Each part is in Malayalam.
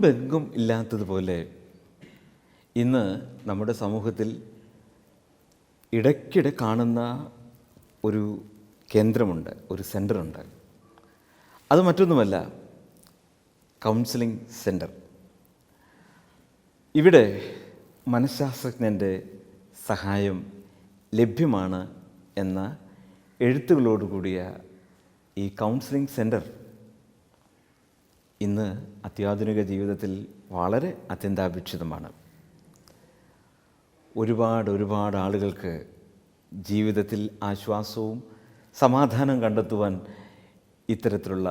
മുമ്പെങ്കും ഇല്ലാത്തതുപോലെ ഇന്ന് നമ്മുടെ സമൂഹത്തിൽ ഇടയ്ക്കിടെ കാണുന്ന ഒരു കേന്ദ്രമുണ്ട്, ഒരു സെൻ്ററുണ്ട്. അത് മറ്റൊന്നുമല്ല, കൗൺസിലിംഗ് സെൻ്റർ. ഇവിടെ മനഃശാസ്ത്രജ്ഞൻ്റെ സഹായം ലഭ്യമാണ് എന്ന എഴുത്തുകളോടുകൂടിയ ഈ കൗൺസിലിംഗ് സെൻ്റർ ഇന്ന് അത്യാധുനിക ജീവിതത്തിൽ വളരെ അത്യന്താപേക്ഷിതമാണ്. ഒരുപാട് ആളുകൾക്ക് ജീവിതത്തിൽ ആശ്വാസവും സമാധാനം കണ്ടെത്തുവാൻ ഇത്തരത്തിലുള്ള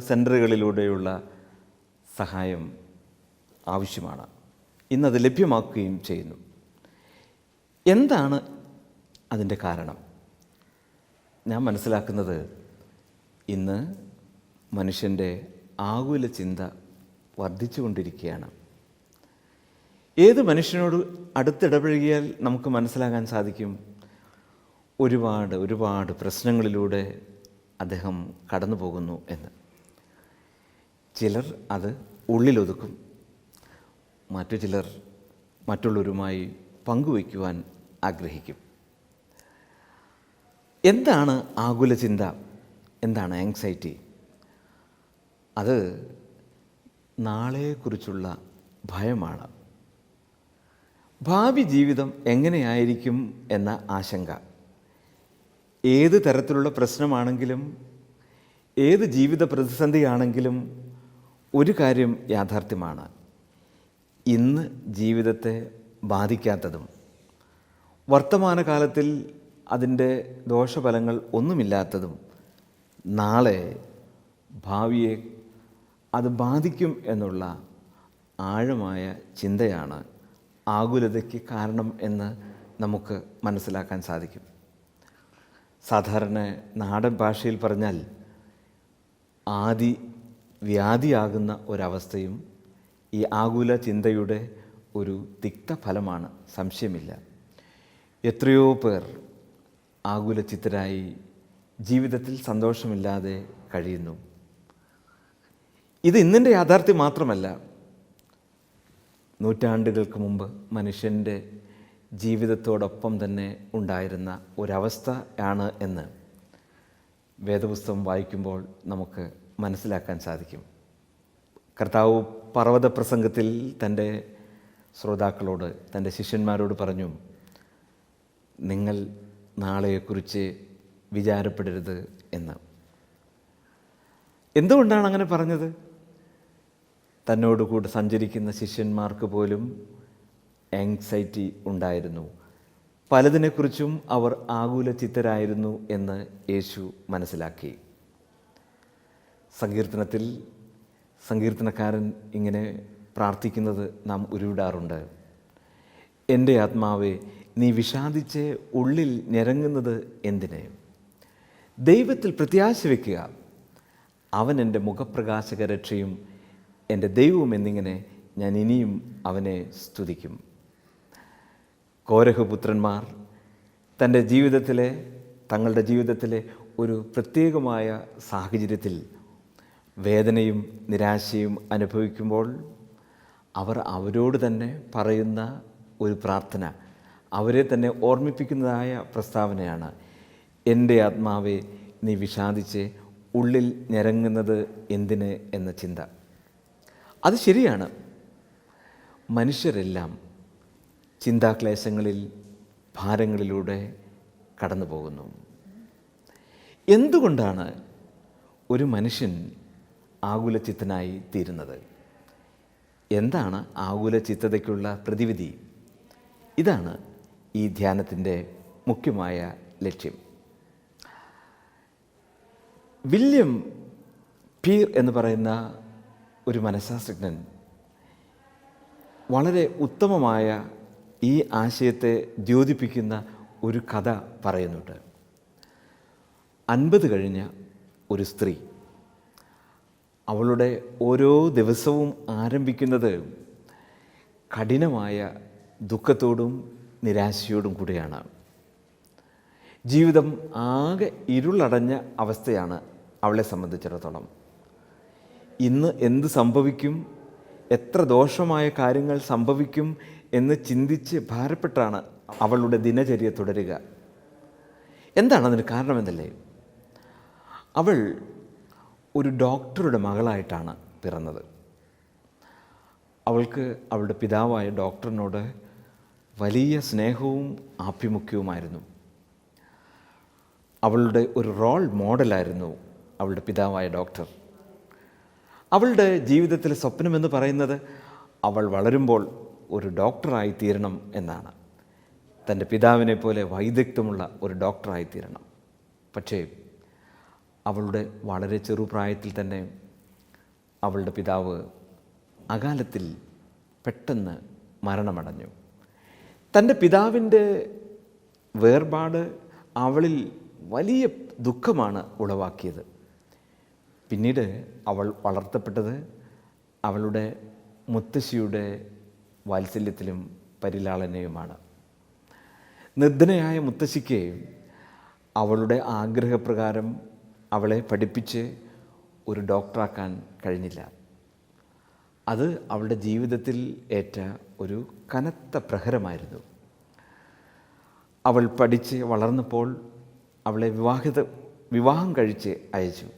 സെൻ്ററുകളിലൂടെയുള്ള സഹായം ആവശ്യമാണ്. ഇന്നത് ലഭ്യമാക്കുകയും ചെയ്യുന്നു. എന്താണ് അതിൻ്റെ കാരണം? ഞാൻ മനസ്സിലാക്കുന്നത് ഇന്ന് മനുഷ്യൻ്റെ ആകുല ചിന്ത വർദ്ധിച്ചുകൊണ്ടിരിക്കുകയാണ്. ഏത് മനുഷ്യനോട് അടുത്തിടപഴകിയാൽ നമുക്ക് മനസ്സിലാക്കാൻ സാധിക്കും, ഒരുപാട് പ്രശ്നങ്ങളിലൂടെ അദ്ദേഹം കടന്നു പോകുന്നു എന്ന്. ചിലർ അത് ഉള്ളിലൊതുക്കും, മറ്റു ചിലർ മറ്റുള്ളവരുമായി പങ്കുവയ്ക്കുവാൻ ആഗ്രഹിക്കും. എന്താണ് ആകുല ചിന്ത? എന്താണ് ആങ്സൈറ്റി? അത് നാളെക്കുറിച്ചുള്ള ഭയമാണ്. ഭാവി ജീവിതം എങ്ങനെയായിരിക്കും എന്ന ആശങ്ക. ഏത് തരത്തിലുള്ള പ്രശ്നമാണെങ്കിലും, ഏത് ജീവിത പ്രതിസന്ധിയാണെങ്കിലും ഒരു കാര്യം യാഥാർത്ഥ്യമാണ്: ഇന്ന് ജീവിതത്തെ ബാധിക്കാത്തതും വർത്തമാനകാലത്തിൽ അതിൻ്റെ ദോഷഫലങ്ങൾ ഒന്നുമില്ലാത്തതും നാളെ ഭാവിയെ അത് ബാധിക്കും എന്നുള്ള ആഴമായ ചിന്തയാണ് ആകുലതയ്ക്ക് കാരണം എന്ന് നമുക്ക് മനസ്സിലാക്കാൻ സാധിക്കും. സാധാരണ നാടൻ ഭാഷയിൽ പറഞ്ഞാൽ ആദി വ്യാധിയാകുന്ന ഒരവസ്ഥയും ഈ ആകുല ചിന്തയുടെ ഒരു തിക്തഫലമാണ്, സംശയമില്ല. എത്രയോ പേർ ആകുലചിത്തരായി ജീവിതത്തിൽ സന്തോഷമില്ലാതെ കഴിയുന്നു. ഇത് ഇന്നിൻ്റെ യാഥാർത്ഥ്യം മാത്രമല്ല, നൂറ്റാണ്ടുകൾക്ക് മുമ്പ് മനുഷ്യൻ്റെ ജീവിതത്തോടൊപ്പം തന്നെ ഉണ്ടായിരുന്ന ഒരവസ്ഥയാണ് എന്ന് വേദപുസ്തകം വായിക്കുമ്പോൾ നമുക്ക് മനസ്സിലാക്കാൻ സാധിക്കും. കർത്താവ് പർവ്വത പ്രസംഗത്തിൽ തൻ്റെ ശ്രോതാക്കളോട്, തൻ്റെ ശിഷ്യന്മാരോട് പറഞ്ഞു, നിങ്ങൾ നാളെയെക്കുറിച്ച് വിചാരപ്പെടരുത് എന്ന്. എന്തുകൊണ്ടാണ് അങ്ങനെ പറഞ്ഞത്? തന്നോടുകൂടെ സഞ്ചരിക്കുന്ന ശിഷ്യന്മാർക്ക് പോലും ആങ്സൈറ്റി ഉണ്ടായിരുന്നു. പലതിനെക്കുറിച്ചും അവർ ആകുല ചിത്തരായിരുന്നു എന്ന് യേശു മനസ്സിലാക്കി. സങ്കീർത്തനക്കാരൻ ഇങ്ങനെ പ്രാർത്ഥിക്കുന്നത് നാം ഉരുവിടാറുണ്ട്: എൻ്റെ ആത്മാവേ, നീ വിഷാദിച്ച് ഉള്ളിൽ ഞരങ്ങുന്നത് എന്തിന്? ദൈവത്തിൽ പ്രത്യാശ വയ്ക്കുക, അവൻ എൻ്റെ മുഖപ്രകാശക രക്ഷയും എൻ്റെ ദൈവവും എന്നിങ്ങനെ ഞാൻ ഇനിയും അവനെ സ്തുതിക്കും. കോരഹപുത്രന്മാർ തങ്ങളുടെ ജീവിതത്തിലെ ഒരു പ്രത്യേകമായ സാഹചര്യത്തിൽ വേദനയും നിരാശയും അനുഭവിക്കുമ്പോൾ അവരോട് തന്നെ പറയുന്ന ഒരു പ്രാർത്ഥന, അവരെ തന്നെ ഓർമ്മിപ്പിക്കുന്നതായ പ്രസ്താവനയാണ്: എൻ്റെ ആത്മാവെ, നീ വിഷാദിച്ച് ഉള്ളിൽ ഞരങ്ങുന്നത് എന്തിന് എന്ന ചിന്ത. അത് ശരിയാണ്. മനുഷ്യരെല്ലാം ചിന്താക്ലേശങ്ങളിൽ, ഭാരങ്ങളിലൂടെ കടന്നു പോകുന്നു. എന്തുകൊണ്ടാണ് ഒരു മനുഷ്യൻ ആകുലചിത്തനായി തീരുന്നത്? എന്താണ് ആകുലചിത്തതയ്ക്കുള്ള പ്രതിവിധി? ഇതാണ് ഈ ധ്യാനത്തിൻ്റെ മുഖ്യമായ ലക്ഷ്യം. വില്യം പീർ എന്ന് പറയുന്ന ഒരു മനഃശാസ്ത്രജ്ഞൻ വളരെ ഉത്തമമായ ഈ ആശയത്തെ ദ്യോതിപ്പിക്കുന്ന ഒരു കഥ പറയുന്നുണ്ട്. 50 കഴിഞ്ഞ ഒരു സ്ത്രീ, അവളുടെ ഓരോ ദിവസവും ആരംഭിക്കുന്നത് കഠിനമായ ദുഃഖത്തോടും നിരാശയോടും കൂടിയാണ്. ജീവിതം ആകെ ഇരുളടഞ്ഞ അവസ്ഥയാണ് അവളെ സംബന്ധിച്ചിടത്തോളം. ഇന്ന് എന്ത് സംഭവിക്കും, എത്ര ദോഷമായ കാര്യങ്ങൾ സംഭവിക്കും എന്ന് ചിന്തിച്ച് ഭാരപ്പെട്ടാണ് അവളുടെ ദിനചര്യ തുടരുക. എന്താണ് അതിന് കാരണമെന്നല്ലേ? അവൾ ഒരു ഡോക്ടറുടെ മകളായിട്ടാണ് പിറന്നത്. അവൾക്ക് അവളുടെ പിതാവായ ഡോക്ടറിനോട് വലിയ സ്നേഹവും ആഭിമുഖ്യവുമായിരുന്നു. അവളുടെ ഒരു റോൾ മോഡലായിരുന്നു അവളുടെ പിതാവായ ഡോക്ടർ. അവളുടെ ജീവിതത്തിലെ സ്വപ്നമെന്ന് പറയുന്നത് അവൾ വളരുമ്പോൾ ഒരു ഡോക്ടറായി തീരണം എന്നാണ്. തൻ്റെ പിതാവിനെ പോലെ വൈദഗ്ധ്യമുള്ള ഒരു ഡോക്ടറായി തീരണം. പക്ഷേ അവളുടെ വളരെ ചെറുപ്രായത്തിൽ തന്നെ അവളുടെ പിതാവ് അകാലത്തിൽ പെട്ടെന്ന് മരണമടഞ്ഞു. തൻ്റെ പിതാവിൻ്റെ വേർപാട് അവളിൽ വലിയ ദുഃഖമാണ് ഉളവാക്കിയത്. പിന്നീട് അവൾ വളർത്തപ്പെട്ടത് അവളുടെ മുത്തശ്ശിയുടെ വാത്സല്യത്തിലും പരിലാളനയുമാണ്. നിർധനയായ മുത്തശ്ശിക്ക് അവളുടെ ആഗ്രഹപ്രകാരം അവളെ പഠിപ്പിച്ച് ഒരു ഡോക്ടറാക്കാൻ കഴിഞ്ഞില്ല. അത് അവളുടെ ജീവിതത്തിൽ ഏറ്റ ഒരു കനത്ത പ്രഹരമായിരുന്നു. അവൾ പഠിച്ച് വളർന്നപ്പോൾ അവളെ വിവാഹം കഴിച്ച് അയച്ചു.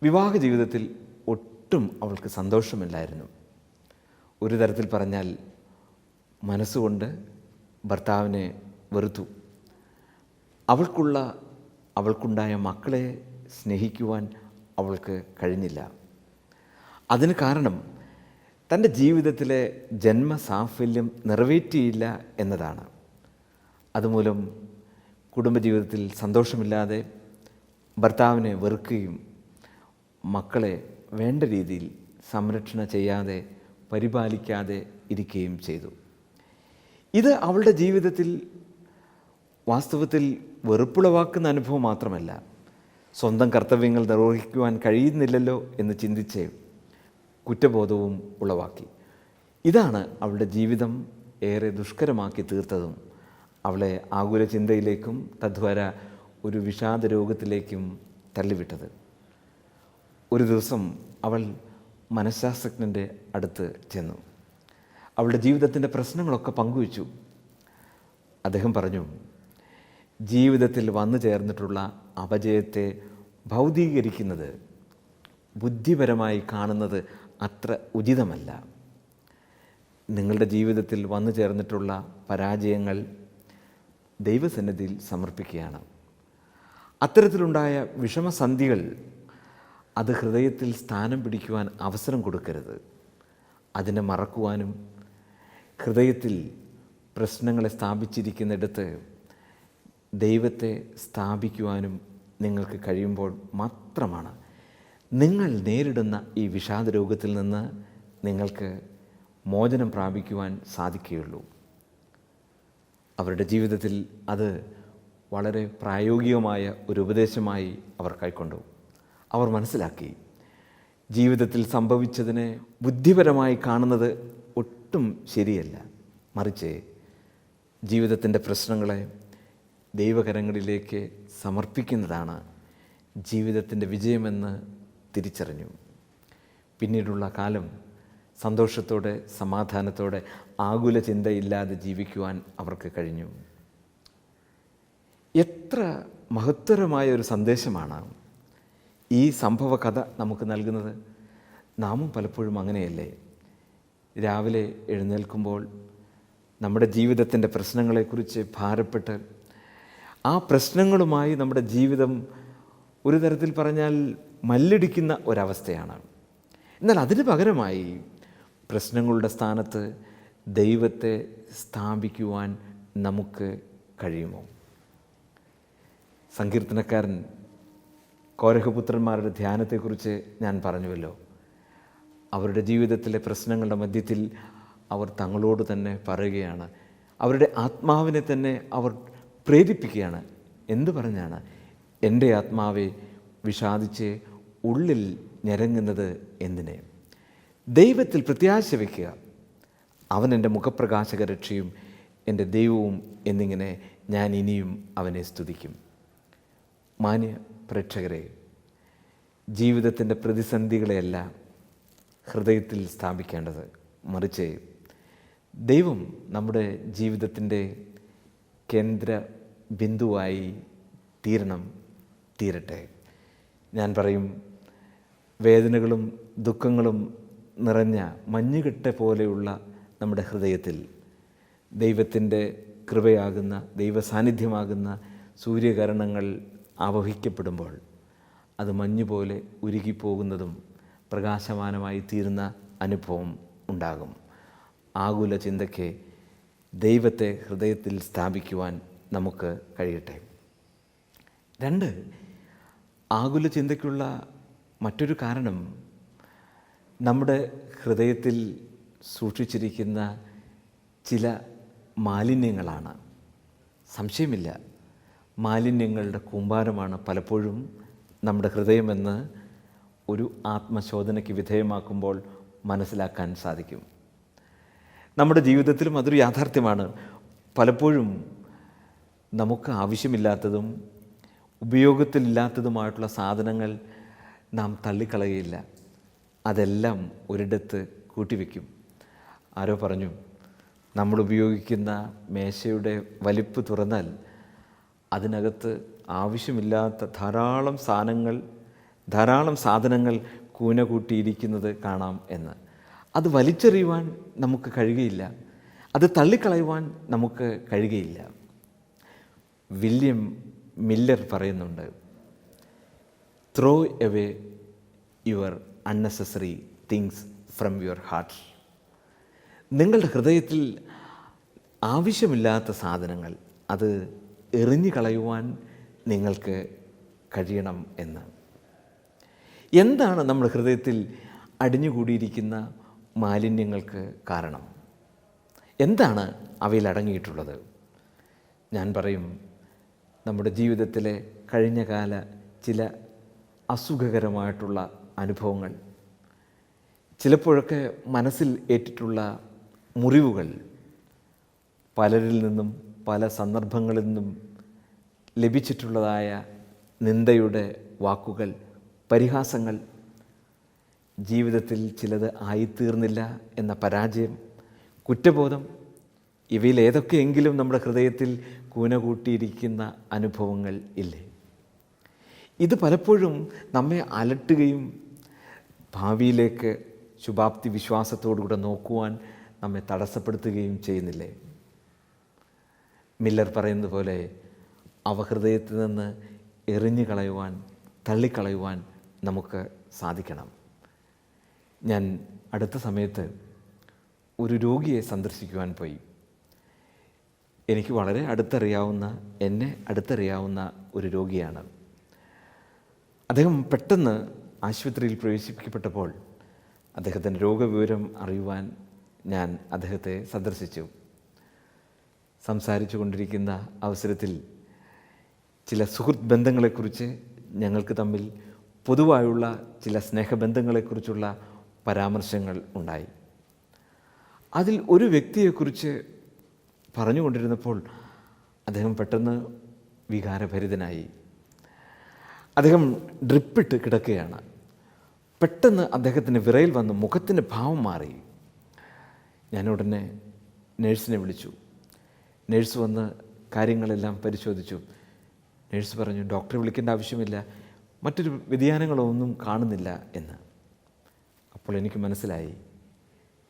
വിവാഹ ജീവിതത്തിൽ ഒട്ടും അവൾക്ക് സന്തോഷമില്ലായിരുന്നു. ഒരു തരത്തിൽ പറഞ്ഞാൽ മനസ്സുകൊണ്ട് ഭർത്താവിനെ വെറുത്തു. അവൾക്കുണ്ടായ മക്കളെ സ്നേഹിക്കുവാൻ അവൾക്ക് കഴിഞ്ഞില്ല. അതിന് കാരണം തൻ്റെ ജീവിതത്തിലെ ജന്മസാഫല്യം നിറവേറ്റിയില്ല എന്നതാണ്. അതുമൂലം കുടുംബജീവിതത്തിൽ സന്തോഷമില്ലാതെ ഭർത്താവിനെ വെറുക്കുകയും മക്കളെ വേണ്ട രീതിയിൽ സംരക്ഷണ ചെയ്യാതെ പരിപാലിക്കാതെ ഇരിക്കുകയും ചെയ്തു. ഇത് അവളുടെ ജീവിതത്തിൽ വാസ്തവത്തിൽ വെറുപ്പുളവാക്കുന്ന അനുഭവം മാത്രമല്ല, സ്വന്തം കർത്തവ്യങ്ങൾ നിർവഹിക്കുവാൻ കഴിയുന്നില്ലല്ലോ എന്ന് ചിന്തിച്ച് കുറ്റബോധവും ഉളവാക്കി. ഇതാണ് അവളുടെ ജീവിതം ഏറെ ദുഷ്കരമാക്കി തീർത്തതും അവളെ ആകുല ചിന്തയിലേക്കും തദ്വാര ഒരു വിഷാദ രോഗത്തിലേക്കും തള്ളിവിട്ടത്. ഒരു ദിവസം അവൾ മനഃശാസ്ത്രജ്ഞൻ്റെ അടുത്ത് ചെന്നു. അവളുടെ ജീവിതത്തിൻ്റെ പ്രശ്നങ്ങളൊക്കെ പങ്കുവച്ചു. അദ്ദേഹം പറഞ്ഞു, ജീവിതത്തിൽ വന്നു ചേർന്നിട്ടുള്ള അപജയത്തെ ഭൗതികീകരിക്കുന്നത്, ബുദ്ധിപരമായി കാണുന്നത് അത്ര ഉചിതമല്ല. നിങ്ങളുടെ ജീവിതത്തിൽ വന്നു ചേർന്നിട്ടുള്ള പരാജയങ്ങൾ ദൈവസന്നിധിയിൽ സമർപ്പിക്കുകയാണ്. അത്തരത്തിലുണ്ടായ വിഷമസന്ധികൾ അത് ഹൃദയത്തിൽ സ്ഥാനം പിടിക്കുവാൻ അവസരം കൊടുക്കരുത്. അതിനെ മറക്കുവാനും ഹൃദയത്തിൽ പ്രശ്നങ്ങളെ സ്ഥാപിച്ചിരിക്കുന്നിടത്ത് ദൈവത്തെ സ്ഥാപിക്കുവാനും നിങ്ങൾക്ക് കഴിയുമ്പോൾ മാത്രമാണ് നിങ്ങൾ നേരിടുന്ന ഈ വിഷാദ രോഗത്തിൽ നിന്ന് നിങ്ങൾക്ക് മോചനം പ്രാപിക്കുവാൻ സാധിക്കുകയുള്ളൂ. അവരുടെ ജീവിതത്തിൽ അത് വളരെ പ്രായോഗികമായ ഒരു ഉപദേശമായി അവർ കൈക്കൊണ്ടു. അവർ മനസ്സിലാക്കി, ജീവിതത്തിൽ സംഭവിച്ചതിനെ ബുദ്ധിപരമായി കാണുന്നത് ഒട്ടും ശരിയല്ല. മറിച്ച് ജീവിതത്തിൻ്റെ പ്രശ്നങ്ങളെ ദൈവകരങ്ങളിലേക്ക് സമർപ്പിക്കുന്നതാണ് ജീവിതത്തിൻ്റെ വിജയമെന്ന് തിരിച്ചറിഞ്ഞു. പിന്നീടുള്ള കാലം സന്തോഷത്തോടെ, സമാധാനത്തോടെ, ആകുല ചിന്തയില്ലാതെ ജീവിക്കുവാൻ അവർക്ക് കഴിഞ്ഞു. എത്ര മഹത്തരമായ ഒരു സന്ദേശമാണ് ഈ സംഭവ കഥ നമുക്ക് നൽകുന്നത്. നാമും പലപ്പോഴും അങ്ങനെയല്ലേ? രാവിലെ എഴുന്നേൽക്കുമ്പോൾ നമ്മുടെ ജീവിതത്തിൻ്റെ പ്രശ്നങ്ങളെക്കുറിച്ച് ഭാരപ്പെട്ട് ആ പ്രശ്നങ്ങളുമായി നമ്മുടെ ജീവിതം ഒരു തരത്തിൽ പറഞ്ഞാൽ മല്ലിടിക്കുന്ന ഒരവസ്ഥയാണ്. എന്നാൽ അതിന് പകരമായി പ്രശ്നങ്ങളുടെ സ്ഥാനത്ത് ദൈവത്തെ സ്ഥാപിക്കുവാൻ നമുക്ക് കഴിയുമോ? സങ്കീർത്തനക്കാരൻ കോരഹപുത്രന്മാരുടെ ധ്യാനത്തെക്കുറിച്ച് ഞാൻ പറഞ്ഞുവല്ലോ. അവരുടെ ജീവിതത്തിലെ പ്രശ്നങ്ങളുടെ മധ്യത്തിൽ അവർ തങ്ങളോട് തന്നെ പറയുകയാണ്. അവരുടെ ആത്മാവിനെ തന്നെ അവർ പ്രേരിപ്പിക്കുകയാണ്. എന്തു പറഞ്ഞാണ്? എൻ്റെ ആത്മാവെ വിഷാദിച്ച് ഉള്ളിൽ ഞരങ്ങുന്നത് എന്തിനെ? ദൈവത്തിൽ പ്രത്യാശ വയ്ക്കുക. അവൻ എൻ്റെ മുഖപ്രകാശക രക്ഷയും എൻ്റെ ദൈവവും എന്നിങ്ങനെ ഞാൻ ഇനിയും അവനെ സ്തുതിക്കും. മാന്യ പ്രേക്ഷകരെ, ജീവിതത്തിൻ്റെ പ്രതിസന്ധികളെയല്ല ഹൃദയത്തിൽ സ്ഥാപിക്കേണ്ടത്, മറിച്ച് ദൈവം നമ്മുടെ ജീവിതത്തിൻ്റെ കേന്ദ്ര ബിന്ദുവായി തീരട്ടെ. ഞാൻ പറയും, വേദനകളും ദുഃഖങ്ങളും നിറഞ്ഞ മഞ്ഞുകെട്ട പോലെയുള്ള നമ്മുടെ ഹൃദയത്തിൽ ദൈവത്തിൻ്റെ കൃപയാകുന്ന, ദൈവസാന്നിധ്യമാകുന്ന സൂര്യകിരണങ്ങൾ ആവഹിക്കപ്പെടുമ്പോൾ അത് മഞ്ഞുപോലെ ഉരുകിപ്പോകുന്നതും പ്രകാശമാനമായി തീരുന്ന അനുഭവം ഉണ്ടാകും. ആകുല ചിന്തയ്ക്ക് ദൈവത്തെ ഹൃദയത്തിൽ സ്ഥാപിക്കുവാൻ നമുക്ക് കഴിയട്ടെ. 2, ആകുല ചിന്തയ്ക്കുള്ള മറ്റൊരു കാരണം നമ്മുടെ ഹൃദയത്തിൽ സൂക്ഷിച്ചിരിക്കുന്ന ചില മാലിന്യങ്ങളാണ്. സംശയമില്ല, മാലിന്യങ്ങളുടെ കൂമ്പാരമാണ് പലപ്പോഴും നമ്മുടെ ഹൃദയമെന്ന് ഒരു ആത്മശോധനയ്ക്ക് വിധേയമാക്കുമ്പോൾ മനസ്സിലാക്കാൻ സാധിക്കും. നമ്മുടെ ജീവിതത്തിലും അതൊരു യാഥാർത്ഥ്യമാണ്. പലപ്പോഴും നമുക്ക് ആവശ്യമില്ലാത്തതും ഉപയോഗത്തിലില്ലാത്തതുമായിട്ടുള്ള സാധനങ്ങൾ നാം തള്ളിക്കളയുകയില്ല, അതെല്ലാം ഒരിടത്ത് കൂട്ടിവെക്കും. ആരോ പറഞ്ഞു, നമ്മൾ ഉപയോഗിക്കുന്ന മേശയുടെ വലിപ്പ് തുറന്നാൽ അതിനകത്ത് ആവശ്യമില്ലാത്ത ധാരാളം സാധനങ്ങൾ കൂന കൂട്ടിയിരിക്കുന്നത് കാണാം എന്ന്. അത് വലിച്ചെറിയുവാൻ നമുക്ക് കഴിയുകയില്ല, അത് തള്ളിക്കളയുവാൻ നമുക്ക് കഴിയുകയില്ല. വില്യം മില്ലർ പറയുന്നുണ്ട്, throw away your unnecessary things from your heart. നിങ്ങളുടെ ഹൃദയത്തിൽ ആവശ്യമില്ലാത്ത സാധനങ്ങൾ അത് എറിഞ്ഞു കളയുവാൻ നിങ്ങൾക്ക് കഴിയണം എന്ന്. എന്താണ് നമ്മുടെ ഹൃദയത്തിൽ അടിഞ്ഞുകൂടിയിരിക്കുന്ന മാലിന്യങ്ങൾക്ക് കാരണം? എന്താണ് അവയിൽ അടങ്ങിയിട്ടുള്ളത്? ഞാൻ പറയും, നമ്മുടെ ജീവിതത്തിലെ കഴിഞ്ഞകാല ചില അസുഖകരമായിട്ടുള്ള അനുഭവങ്ങൾ, ചിലപ്പോഴൊക്കെ മനസ്സിൽ ഏറ്റിട്ടുള്ള മുറിവുകൾ, പലരിൽ നിന്നും പല സന്ദർഭങ്ങളിൽ നിന്നും ലഭിച്ചിട്ടുള്ളതായ നിന്ദയുടെ വാക്കുകൾ, പരിഹാസങ്ങൾ, ജീവിതത്തിൽ ചിലത് ആയിത്തീർന്നില്ല എന്ന പരാജയം, കുറ്റബോധം, ഇവയിൽ ഏതൊക്കെയെങ്കിലും നമ്മുടെ ഹൃദയത്തിൽ കൂന കൂട്ടിയിരിക്കുന്ന അനുഭവങ്ങൾ ഇല്ലേ? ഇത് പലപ്പോഴും നമ്മെ അലട്ടുകയും ഭാവിയിലേക്ക് ശുഭാപ്തി വിശ്വാസത്തോടുകൂടെ നോക്കുവാൻ നമ്മെ തടസ്സപ്പെടുത്തുകയും ചെയ്യുന്നില്ലേ? മില്ലർ പറയുന്നത് പോലെ അവ ഹൃദയത്തിൽ നിന്ന് എറിഞ്ഞു കളയുവാൻ, തള്ളിക്കളയുവാൻ നമുക്ക് സാധിക്കണം. ഞാൻ അടുത്ത സമയത്ത് ഒരു രോഗിയെ സന്ദർശിക്കുവാൻ പോയി. എനിക്ക് വളരെ എന്നെ അടുത്തറിയാവുന്ന ഒരു രോഗിയാണ്. അദ്ദേഹം പെട്ടെന്ന് ആശുപത്രിയിൽ പ്രവേശിപ്പിക്കപ്പെട്ടപ്പോൾ അദ്ദേഹത്തിൻ്റെ രോഗവിവരം അറിയുവാൻ ഞാൻ അദ്ദേഹത്തെ സന്ദർശിച്ചു. സംസാരിച്ചു കൊണ്ടിരിക്കുന്ന അവസരത്തിൽ ചില സുഹൃത്ത് ബന്ധങ്ങളെക്കുറിച്ച്, ഞങ്ങൾക്ക് തമ്മിൽ പൊതുവായുള്ള ചില സ്നേഹബന്ധങ്ങളെക്കുറിച്ചുള്ള പരാമർശങ്ങൾ ഉണ്ടായി. അതിൽ ഒരു വ്യക്തിയെക്കുറിച്ച് പറഞ്ഞുകൊണ്ടിരുന്നപ്പോൾ അദ്ദേഹം പെട്ടെന്ന് വികാരഭരിതനായി. അദ്ദേഹം ഡ്രിപ്പിട്ട് കിടക്കുകയാണ്. പെട്ടെന്ന് അദ്ദേഹത്തിന് വിറയൽ വന്ന് മുഖത്തിൻ്റെ ഭാവം മാറി. ഞാൻ ഉടനെ നേഴ്സിനെ വിളിച്ചു. നേഴ്സ് വന്ന് കാര്യങ്ങളെല്ലാം പരിശോധിച്ചു. നേഴ്സ് പറഞ്ഞു, ഡോക്ടറെ വിളിക്കേണ്ട ആവശ്യമില്ല, മറ്റൊരു വ്യതിയാനങ്ങളൊന്നും കാണുന്നില്ല എന്ന്. അപ്പോൾ എനിക്ക് മനസ്സിലായി,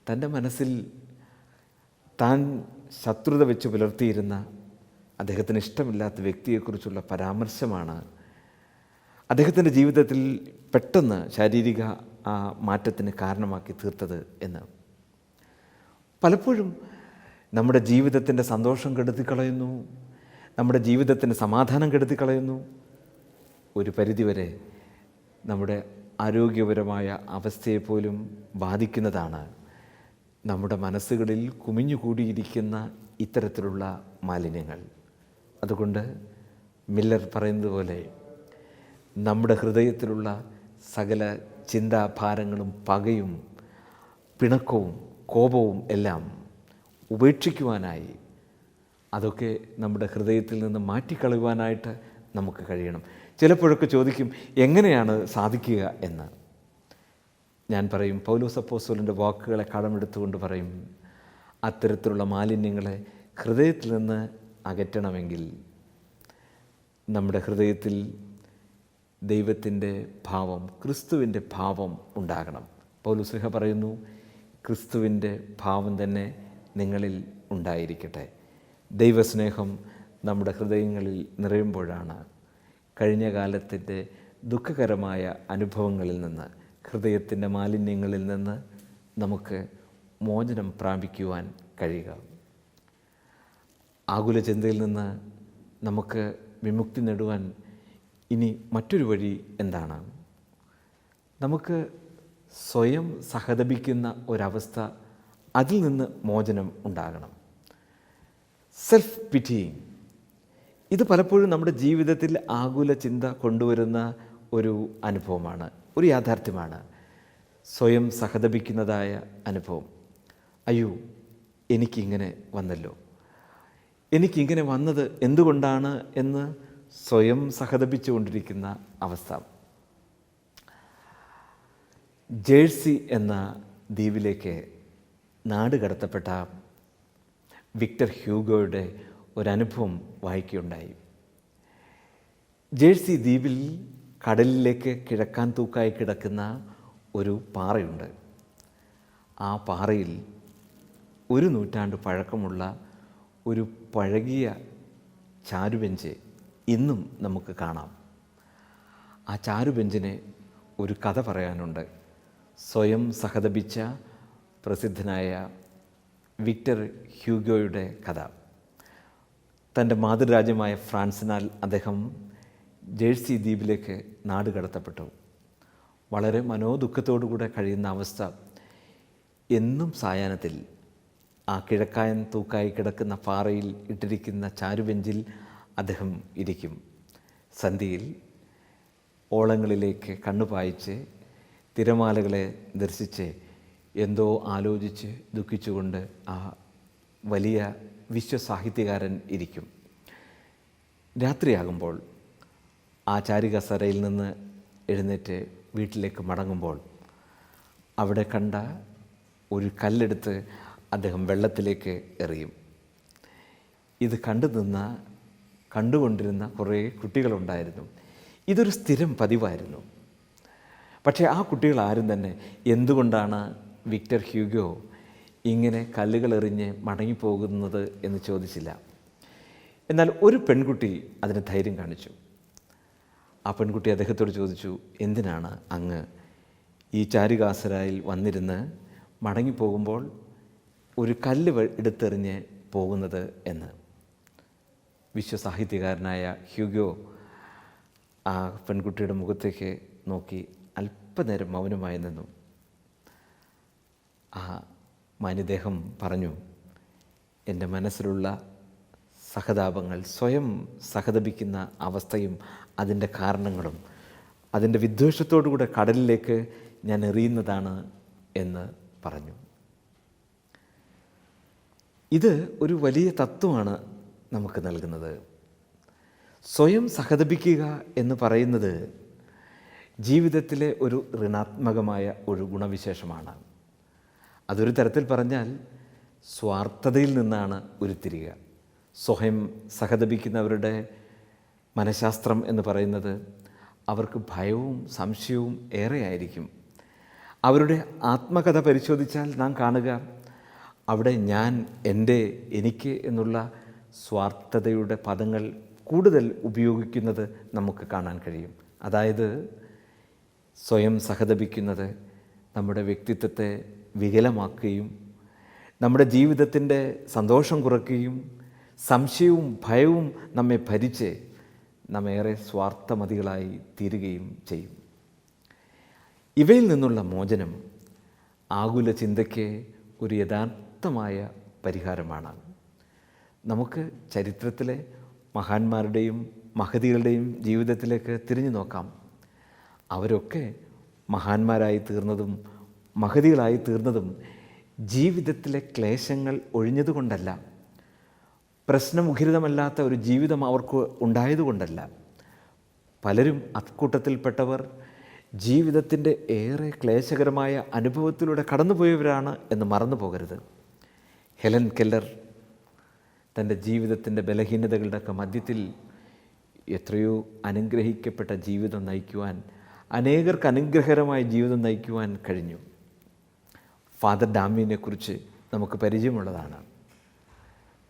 തൻ്റെ മനസ്സിൽ താൻ ശത്രുത വെച്ച് പുലർത്തിയിരുന്ന അദ്ദേഹത്തിന് ഇഷ്ടമില്ലാത്ത വ്യക്തിയെക്കുറിച്ചുള്ള പരാമർശമാണ് അദ്ദേഹത്തിൻ്റെ ജീവിതത്തിൽ പെട്ടെന്ന് ശാരീരിക മാറ്റത്തിന് കാരണമാക്കി തീർത്തത് എന്ന്. പലപ്പോഴും നമ്മുടെ ജീവിതത്തിൻ്റെ സന്തോഷം കെടുത്തിക്കളയുന്നു, നമ്മുടെ ജീവിതത്തിൻ്റെ സമാധാനം കെടുത്തിക്കളയുന്നു. ഒരു പരിധിവരെ നമ്മുടെ ആരോഗ്യപരമായ അവസ്ഥയെപ്പോലും ബാധിക്കുന്നതാണ് നമ്മുടെ മനസ്സുകളിൽ കുമിഞ്ഞുകൂടിയിരിക്കുന്ന ഇത്തരത്തിലുള്ള മാലിന്യങ്ങൾ. അതുകൊണ്ട് മില്ലർ പറയുന്നത് പോലെ നമ്മുടെ ഹൃദയത്തിലുള്ള സകല ചിന്താഭാരങ്ങളും പകയും പിണക്കവും കോപവും എല്ലാം ഉപേക്ഷിക്കുവാനായി, അതൊക്കെ നമ്മുടെ ഹൃദയത്തിൽ നിന്ന് മാറ്റിക്കളയുവാനായിട്ട് നമുക്ക് കഴിയണം. ചിലപ്പോഴൊക്കെ ചോദിക്കും എങ്ങനെയാണ് സാധിക്കുക എന്ന്. ഞാൻ പറയും, പൗലോസ് അപ്പോസ്തലൻ്റെ വാക്കുകളെ കടമെടുത്തുകൊണ്ട് പറയും, അത്തരത്തിലുള്ള മാലിന്യങ്ങളെ ഹൃദയത്തിൽ നിന്ന് അകറ്റണമെങ്കിൽ നമ്മുടെ ഹൃദയത്തിൽ ദൈവത്തിൻ്റെ ഭാവം, ക്രിസ്തുവിൻ്റെ ഭാവം ഉണ്ടാകണം. പൗലോസ് പറയുന്നു, ക്രിസ്തുവിൻ്റെ ഭാവം തന്നെ നിങ്ങളിൽ ഉണ്ടായിരിക്കട്ടെ. ദൈവസ്നേഹം നമ്മുടെ ഹൃദയങ്ങളിൽ നിറയുമ്പോഴാണ് കഴിഞ്ഞ കാലത്തിൻ്റെ ദുഃഖകരമായ അനുഭവങ്ങളിൽ നിന്ന്, ഹൃദയത്തിൻ്റെ മാലിന്യങ്ങളിൽ നിന്ന് നമുക്ക് മോചനം പ്രാപിക്കുവാൻ കഴിയുക. ആകുല ചിന്തയിൽ നിന്ന് നമുക്ക് വിമുക്തി നേടുവാൻ ഇനി മറ്റൊരു വഴി എന്താണ്? നമുക്ക് സ്വയം സഹതപിക്കുന്ന ഒരവസ്ഥ, അതിൽ നിന്ന് മോചനം ഉണ്ടാകണം. സെൽഫ് പിറ്റിയിങ്, ഇത് പലപ്പോഴും നമ്മുടെ ജീവിതത്തിൽ ആകുല ചിന്ത കൊണ്ടുവരുന്ന ഒരു അനുഭവമാണ്, ഒരു യാഥാർത്ഥ്യമാണ്. സ്വയം സഹതപിക്കുന്നതായ അനുഭവം. അയ്യോ, എനിക്കിങ്ങനെ വന്നല്ലോ, എനിക്കിങ്ങനെ വന്നത് എന്തുകൊണ്ടാണ് എന്ന് സ്വയം സഹതപിച്ചുകൊണ്ടിരിക്കുന്ന അവസ്ഥ. ജേഴ്സി എന്ന ദ്വീപിലേക്ക് നാട് കടത്തപ്പെട്ട വിക്ടർ ഹ്യൂഗോയുടെ ഒരനുഭവം വായിക്കുകയുണ്ടായി. ജേഴ്സി ദ്വീപിൽ കടലിലേക്ക് കിഴക്കാൻ തൂക്കായി കിടക്കുന്ന ഒരു പാറയുണ്ട്. ആ പാറയിൽ 1 നൂറ്റാണ്ട് പഴക്കമുള്ള ഒരു പഴകിയ ചാരുബെഞ്ച് ഇന്നും നമുക്ക് കാണാം. ആ ചാരുബെഞ്ചിന് ഒരു കഥ പറയാനുണ്ട്. സ്വയം സഹതപിച്ച പ്രസിദ്ധനായ വിക്ടർ ഹ്യൂഗോയുടെ കഥ. തൻ്റെ മാതൃരാജ്യമായ ഫ്രാൻസിനാൽ അദ്ദേഹം ജേഴ്സി ദ്വീപിലേക്ക് നാട് കടത്തപ്പെട്ടു. വളരെ മനോദുഃഖത്തോടുകൂടെ കഴിയുന്ന അവസ്ഥ. എന്നും സായാഹ്നത്തിൽ ആ കിഴക്കായൻ തൂക്കായി കിടക്കുന്ന പാറയിൽ ഇട്ടിരിക്കുന്ന ചാരുബെഞ്ചിൽ അദ്ദേഹം ഇരിക്കും. സന്ധ്യയിൽ ഓളങ്ങളിലേക്ക് കണ്ണുപായിച്ച് തിരമാലകളെ ദർശിച്ച് എന്തോ ആലോചിച്ച് ദുഃഖിച്ചുകൊണ്ട് ആ വലിയ വിശ്വസാഹിത്യകാരൻ ഇരിക്കും. രാത്രിയാകുമ്പോൾ ആ ചാരുകസേരയിൽ നിന്ന് എഴുന്നേറ്റ് വീട്ടിലേക്ക് മടങ്ങുമ്പോൾ അവിടെ കണ്ട ഒരു കല്ലെടുത്ത് അദ്ദേഹം വെള്ളത്തിലേക്ക് എറിയും. ഇത് കണ്ടുകൊണ്ടിരുന്ന കുറേ കുട്ടികളുണ്ടായിരുന്നു. ഇതൊരു സ്ഥിരം പതിവായിരുന്നു. പക്ഷേ ആ കുട്ടികൾ ആരും തന്നെ എന്തുകൊണ്ടാണ് വിക്ടർ ഹ്യൂഗോ ഇങ്ങനെ കല്ലുകൾ എറിഞ്ഞ് മടങ്ങിപ്പോകുന്നത് എന്ന് ചോദിച്ചില്ല. എന്നാൽ ഒരു പെൺകുട്ടി അതിന് ധൈര്യം കാണിച്ചു. ആ പെൺകുട്ടി അദ്ദേഹത്തോട് ചോദിച്ചു, എന്തിനാണ് അങ്ങ് ഈ ചാരുകാസരായിൽ വന്നിരുന്ന് മടങ്ങിപ്പോകുമ്പോൾ ഒരു കല്ല് എടുത്തെറിഞ്ഞ് പോകുന്നത് എന്ന്. വിശ്വസാഹിത്യകാരനായ ഹ്യൂഗോ ആ പെൺകുട്ടിയുടെ മുഖത്തേക്ക് നോക്കി അല്പനേരം മൗനമായി നിന്നു. ആ മാന്യദേഹം പറഞ്ഞു, എൻ്റെ മനസ്സിലുള്ള സഹതാപങ്ങൾ, സ്വയം സഹതപിക്കുന്ന അവസ്ഥയും അതിൻ്റെ കാരണങ്ങളും അതിൻ്റെ വിദ്വേഷത്തോടുകൂടെ കടലിലേക്ക് ഞാൻ എറിയുന്നതാണ് എന്ന് പറഞ്ഞു. ഇത് ഒരു വലിയ തത്വമാണ് നമുക്ക് നൽകുന്നത്. സ്വയം സഹതപിക്കുക എന്ന് പറയുന്നത് ജീവിതത്തിലെ ഒരു ഋണാത്മകമായ ഒരു ഗുണവിശേഷമാണ്. അതൊരു തരത്തിൽ പറഞ്ഞാൽ സ്വാർത്ഥതയിൽ നിന്നാണ് ഉരുത്തിരിയുക. സ്വയം സഹതപിക്കുന്നവരുടെ മനഃശാസ്ത്രം എന്ന് പറയുന്നത് അവർക്ക് ഭയവും സംശയവും ഏറെയായിരിക്കും. അവരുടെ ആത്മകഥ പരിശോധിച്ചാൽ നാം കാണുക, അവിടെ ഞാൻ, എൻ്റെ, എനിക്ക് എന്നുള്ള സ്വാർത്ഥതയുടെ പദങ്ങൾ കൂടുതൽ ഉപയോഗിക്കുന്നത് നമുക്ക് കാണാൻ കഴിയും. അതായത് സ്വയം സഹതപിക്കുന്നത് നമ്മുടെ വ്യക്തിത്വത്തെ വികലമാക്കുകയും നമ്മുടെ ജീവിതത്തിൻ്റെ സന്തോഷം കുറയ്ക്കുകയും സംശയവും ഭയവും നമ്മെ ഭരിച്ച് നമ്മേറെ സ്വാർത്ഥമതികളായി തീരുകയും ചെയ്യും. ഇവയിൽ നിന്നുള്ള മോചനം ആകുല ചിന്തയ്ക്ക് ഒരു യഥാർത്ഥമായ പരിഹാരമാണ്. നമുക്ക് ചരിത്രത്തിലെ മഹാന്മാരുടെയും മഹതികളുടെയും ജീവിതത്തിലേക്ക് തിരിഞ്ഞു നോക്കാം. അവരൊക്കെ മഹാന്മാരായി തീർന്നതും മഹതികളായി തീർന്നതും ജീവിതത്തിലെ ക്ലേശങ്ങൾ ഒഴിഞ്ഞതുകൊണ്ടല്ല, പ്രശ്നമുഖരിതമല്ലാത്ത ഒരു ജീവിതം അവർക്ക് ഉണ്ടായതുകൊണ്ടല്ല, പലരും അക്കൂട്ടത്തിൽപ്പെട്ടവർ ജീവിതത്തിൻ്റെ ഏറെ ക്ലേശകരമായ അനുഭവത്തിലൂടെ കടന്നുപോയവരാണ് എന്ന് മറന്നു പോകരുത്. ഹെലൻ കെല്ലർ തൻ്റെ ജീവിതത്തിൻ്റെ ബലഹീനതകളുടെയൊക്കെ മധ്യത്തിൽ എത്രയോ അനുഗ്രഹിക്കപ്പെട്ട ജീവിതം നയിക്കുവാൻ, അനേകർക്ക് അനുഗ്രഹകരമായ ജീവിതം നയിക്കുവാൻ കഴിഞ്ഞു. ഫാദർ ഡാമിനെക്കുറിച്ച് നമുക്ക് പരിചയമുള്ളതാണ്.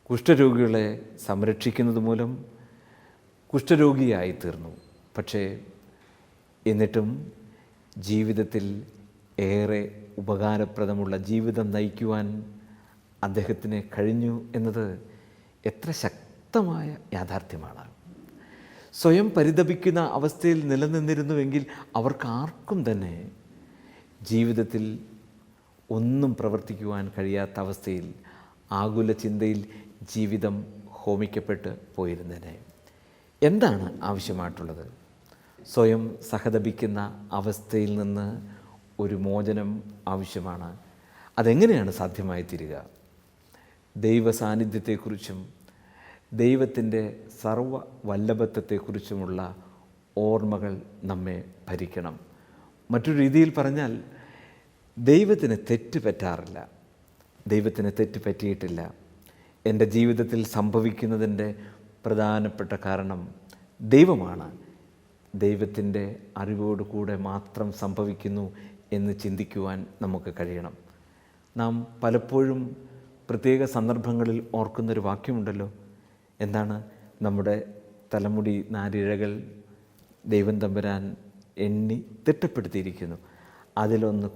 കുഷ്ഠരോഗികളെ സംരക്ഷിക്കുന്നത് മൂലം കുഷ്ഠരോഗിയായി തീർന്നു. പക്ഷേ എന്നിട്ടും ജീവിതത്തിൽ ഏറെ ഉപകാരപ്രദമുള്ള ജീവിതം നയിക്കുവാൻ അദ്ദേഹത്തിന് കഴിഞ്ഞു എന്നത് എത്ര ശക്തമായ യാഥാർത്ഥ്യമാണ്. സ്വയം പരിതപിക്കുന്ന അവസ്ഥയിൽ നിലനിന്നിരുന്നുവെങ്കിൽ അവർക്കാർക്കും തന്നെ ജീവിതത്തിൽ ഒന്നും പ്രവർത്തിക്കുവാൻ കഴിയാത്ത അവസ്ഥയിൽ ആകുല ചിന്തയിൽ ജീവിതം ഹോമിക്കപ്പെട്ട് പോയിരുന്നേനെ. എന്താണ് ആവശ്യമായിട്ടുള്ളത്? സ്വയം സഹതപിക്കുന്ന അവസ്ഥയിൽ നിന്ന് ഒരു മോചനം ആവശ്യമാണ്. അതെങ്ങനെയാണ് സാധ്യമായി തീരുക? ദൈവ സാന്നിധ്യത്തെക്കുറിച്ചും ദൈവത്തിൻ്റെ സർവ വല്ലഭത്വത്തെക്കുറിച്ചുമുള്ള ഓർമ്മകൾ നമ്മെ ഭരിക്കണം. മറ്റൊരു രീതിയിൽ പറഞ്ഞാൽ, ദൈവത്തിന് തെറ്റ് പറ്റാറില്ല. ദൈവത്തിന് തെറ്റ് പറ്റിയിട്ടില്ല. എൻ്റെ ജീവിതത്തിൽ സംഭവിക്കുന്നതിൻ്റെ പ്രധാനപ്പെട്ട കാരണം ദൈവമാണ്. ദൈവത്തിൻ്റെ അറിവോട് കൂടെ മാത്രം സംഭവിക്കുന്നു എന്ന് ചിന്തിക്കുവാൻ നമുക്ക് കഴിയണം. നാം പലപ്പോഴും പ്രത്യേക സന്ദർഭങ്ങളിൽ ഓർക്കുന്നൊരു വാക്യമുണ്ടല്ലോ. എന്താണ്? നമ്മുടെ തലമുടി നാരിഴകൾ ദൈവം തമ്പുരാൻ എണ്ണി തിട്ടപ്പെടുത്തിയിരിക്കുന്നു. അതിലൊന്ന്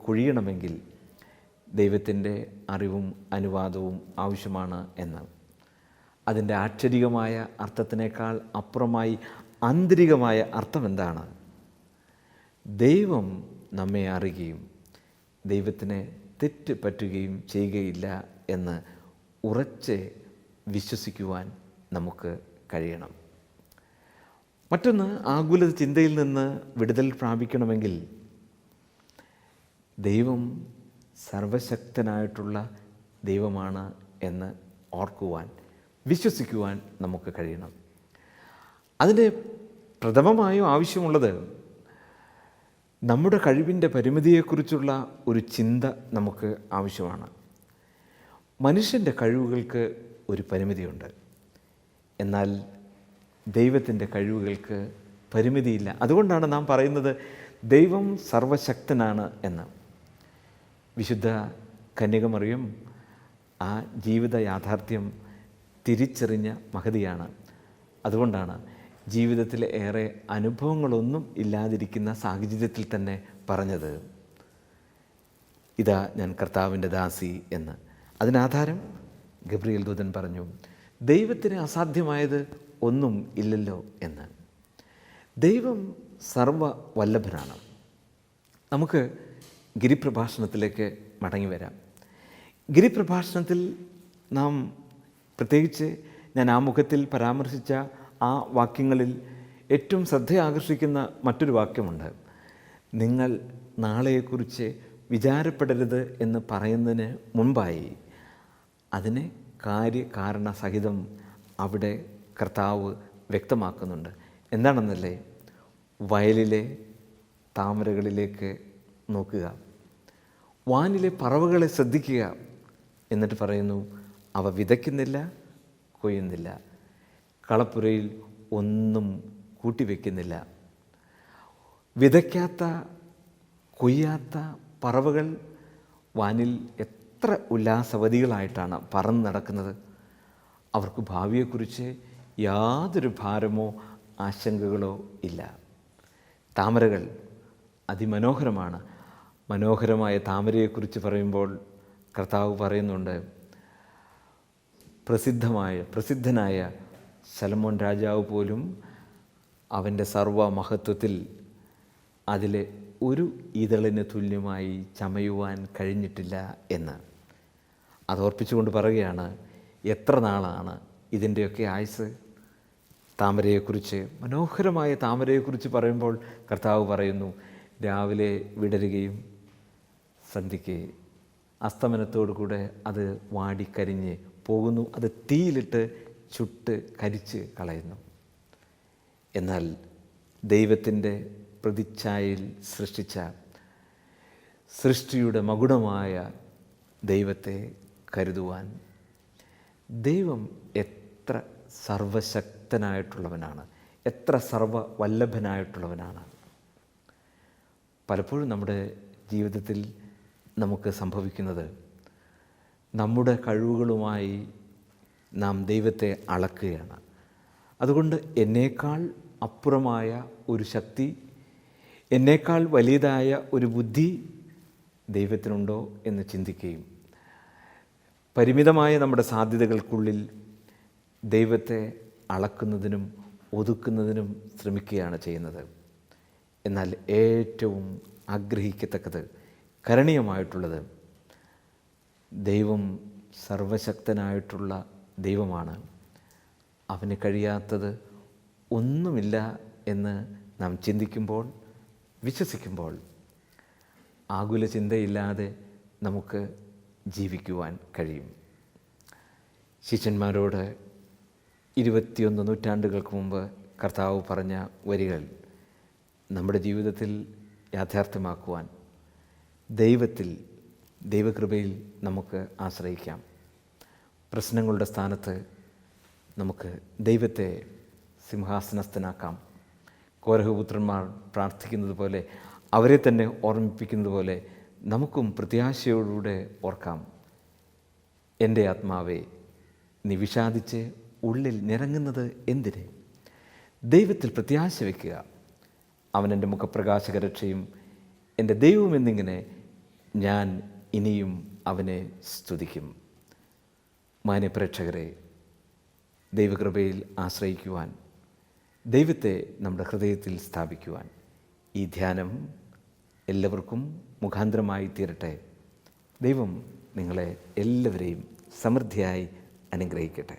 കുഴിയണമെങ്കിൽ ദൈവത്തിൻ്റെ അറിവും അനുവാദവും ആവശ്യമാണ് എന്ന്. അതിൻ്റെ ആക്ഷരികമായ അർത്ഥത്തിനേക്കാൾ അപ്പുറമായി ആന്തരികമായ അർത്ഥം എന്താണ്? ദൈവം നമ്മെ അറിയുകയും ദൈവത്തിന് തെറ്റ് പറ്റുകയും ചെയ്യുകയില്ല എന്ന് ഉറച്ച് വിശ്വസിക്കുവാൻ നമുക്ക് കഴിയണം. മറ്റൊന്ന്, ആകുല ചിന്തയിൽ നിന്ന് വിടുതൽ പ്രാപിക്കണമെങ്കിൽ ദൈവം സർവശക്തനായിട്ടുള്ള ദൈവമാണ് എന്ന് ഓർക്കുവാൻ, വിശ്വസിക്കുവാൻ നമുക്ക് കഴിയണം. അതിന് പ്രഥമമായും ആവശ്യമുള്ളത് നമ്മുടെ കഴിവിൻ്റെ പരിമിതിയെക്കുറിച്ചുള്ള ഒരു ചിന്ത നമുക്ക് ആവശ്യമാണ്. മനുഷ്യൻ്റെ കഴിവുകൾക്ക് ഒരു പരിമിതിയുണ്ട്, എന്നാൽ ദൈവത്തിൻ്റെ കഴിവുകൾക്ക് പരിമിതിയില്ല. അതുകൊണ്ടാണ് നാം പറയുന്നത് ദൈവം സർവശക്തനാണ് എന്ന്. വിശുദ്ധ കന്യകമറിയം ആ ജീവിത യാഥാർത്ഥ്യം തിരിച്ചറിഞ്ഞ മഹതിയാണ്. അതുകൊണ്ടാണ് ജീവിതത്തിൽ ഏറെ അനുഭവങ്ങളൊന്നും ഇല്ലാതിരിക്കുന്ന സാഹചര്യത്തിൽ തന്നെ പറഞ്ഞത്, ഇതാ ഞാൻ കർത്താവിൻ്റെ ദാസി എന്ന്. അതിനാധാരം ഗബ്രിയേൽ ദൂതൻ പറഞ്ഞു, ദൈവത്തിന് അസാധ്യമായത് ഒന്നും ഇല്ലല്ലോ എന്ന്. ദൈവം സർവ വല്ലഭനാണ്. നമുക്ക് ഗിരിപ്രഭാഷണത്തിലേക്ക് മടങ്ങി വരാം. ഗിരിപ്രഭാഷണത്തിൽ നാം പ്രത്യേകിച്ച് ഞാൻ ആമുഖത്തിൽ പരാമർശിച്ച ആ വാക്യങ്ങളിൽ ഏറ്റവും ശ്രദ്ധ ആകർഷിക്കുന്ന മറ്റൊരു വാക്യമുണ്ട്. നിങ്ങൾ നാളെയെക്കുറിച്ച് വിചാരപ്പെടരുത് എന്ന് പറയുന്നതിന് മുൻപായി അതിനെ കാര്യകാരണ സഹിതം അവിടെ കർത്താവ് വ്യക്തമാക്കുന്നുണ്ട്. എന്താണെന്നല്ലേ? വയലിലെ താമരകളിലേക്ക് നോക്കുക, വാനിലെ പറവകളെ ശ്രദ്ധിക്കുക. എന്നിട്ട് പറയുന്നു, അവ വിതയ്ക്കുന്നില്ല, കൊയ്യുന്നില്ല, കളപ്പുരയിൽ ഒന്നും കൂട്ടിവെക്കുന്നില്ല. വിതയ്ക്കാത്ത, കൊയ്യാത്ത പറവകൾ വാനിൽ എത്ര ഉല്ലാസവതികളായിട്ടാണ് പറന്ന് നടക്കുന്നത്. അവർക്ക് ഭാവിയെക്കുറിച്ച് യാതൊരു ഭാരമോ ആശങ്കകളോ ഇല്ല. താമരകൾ അതിമനോഹരമാണ്. മനോഹരമായ താമരയെക്കുറിച്ച് പറയുമ്പോൾ കർത്താവ് പറയുന്നുണ്ട്, പ്രസിദ്ധനായ ശലോമോൻ രാജാവ് പോലും അവൻ്റെ സർവ മഹത്വത്തിൽ അതിലെ ഒരു ഇതളിന് തുല്യമായി ചമയുവാൻ കഴിഞ്ഞിട്ടില്ല എന്ന്. അതോർപ്പിച്ചുകൊണ്ട് പറയുകയാണ്, എത്ര നാളാണ് ഇതിൻ്റെയൊക്കെ ആയുസ്? താമരയെക്കുറിച്ച്, മനോഹരമായ താമരയെക്കുറിച്ച് പറയുമ്പോൾ കർത്താവ് പറയുന്നു, രാവിലെ വിടരുകയും സന്ധ്യയ്ക്ക് അസ്തമനത്തോടു കൂടെ അത് വാടിക്കരിഞ്ഞ് പോകുന്നു. അത് തീയിലിട്ട് ചുട്ട് കരിച്ച് കളയുന്നു. എന്നാൽ ദൈവത്തിൻ്റെ പ്രതിച്ഛായയിൽ സൃഷ്ടിച്ച സൃഷ്ടിയുടെ മകുടമായ ദൈവത്തെ കരുതുവാൻ ദൈവം എത്ര സർവശക്തനായിട്ടുള്ളവനാണ്, എത്ര സർവവല്ലഭനായിട്ടുള്ളവനാണ്. പലപ്പോഴും നമ്മുടെ ജീവിതത്തിൽ നമുക്ക് സംഭവിക്കുന്നത് നമ്മുടെ കഴിവുകളുമായി നാം ദൈവത്തെ അളക്കുകയാണ്. അതുകൊണ്ട് എന്നേക്കാൾ അപ്പുറമായ ഒരു ശക്തി, എന്നേക്കാൾ വലിയതായ ഒരു ബുദ്ധി ദൈവത്തിനുണ്ടോ എന്ന് ചിന്തിക്കുകയും പരിമിതമായ നമ്മുടെ സാധ്യതകൾക്കുള്ളിൽ ദൈവത്തെ അളക്കുന്നതിനും ഒതുക്കുന്നതിനും ശ്രമിക്കുകയാണ് ചെയ്യുന്നത്. എന്നാൽ ഏറ്റവും ആഗ്രഹിക്കത്തക്കത്, കരണീയമായിട്ടുള്ളത്, ദൈവം സർവശക്തനായിട്ടുള്ള ദൈവമാണ്. അവന് കഴിയാത്തത് ഒന്നുമില്ല എന്ന് നാം ചിന്തിക്കുമ്പോൾ, വിശ്വസിക്കുമ്പോൾ, ആകുല ചിന്തയില്ലാതെ നമുക്ക് ജീവിക്കുവാൻ കഴിയും. ശിഷ്യന്മാരോട് 21 നൂറ്റാണ്ടുകൾക്ക് മുമ്പ് കർത്താവ് പറഞ്ഞ വരികൾ നമ്മുടെ ജീവിതത്തിൽ യാഥാർത്ഥ്യമാക്കുവാൻ ദൈവത്തിൽ, ദൈവകൃപയിൽ നമുക്ക് ആശ്രയിക്കാം. പ്രശ്നങ്ങളുടെ സ്ഥാനത്ത് നമുക്ക് ദൈവത്തെ സിംഹാസനസ്ഥനാക്കാം. കോരഹപുത്രന്മാർ പ്രാർത്ഥിക്കുന്നത് പോലെ, അവരെ തന്നെ ഓർമ്മിപ്പിക്കുന്നത് പോലെ നമുക്കും പ്രത്യാശയോടുകൂടെ ഓർക്കാം. എൻ്റെ ആത്മാവേ, നീ വിഷാദിച്ച് ഉള്ളിൽ നിറങ്ങുന്നത് എന്തിന്? ദൈവത്തിൽ പ്രത്യാശ വയ്ക്കുക. അവൻ എൻ്റെ മുഖപ്രകാശകരക്ഷയും എൻ്റെ ദൈവം എന്നിങ്ങനെ ഞാൻ ഇനിയും അവനെ സ്തുതിക്കും. മാന്യപ്രേക്ഷകരെ, ദൈവകൃപയിൽ ആശ്രയിക്കുവാൻ, ദൈവത്തെ നമ്മുടെ ഹൃദയത്തിൽ സ്ഥാപിക്കുവാൻ ഈ ധ്യാനം എല്ലാവർക്കും മുഖാന്തരമായി തീരട്ടെ. ദൈവം നിങ്ങളെ എല്ലാവരെയും സമൃദ്ധിയായി അനുഗ്രഹിക്കട്ടെ.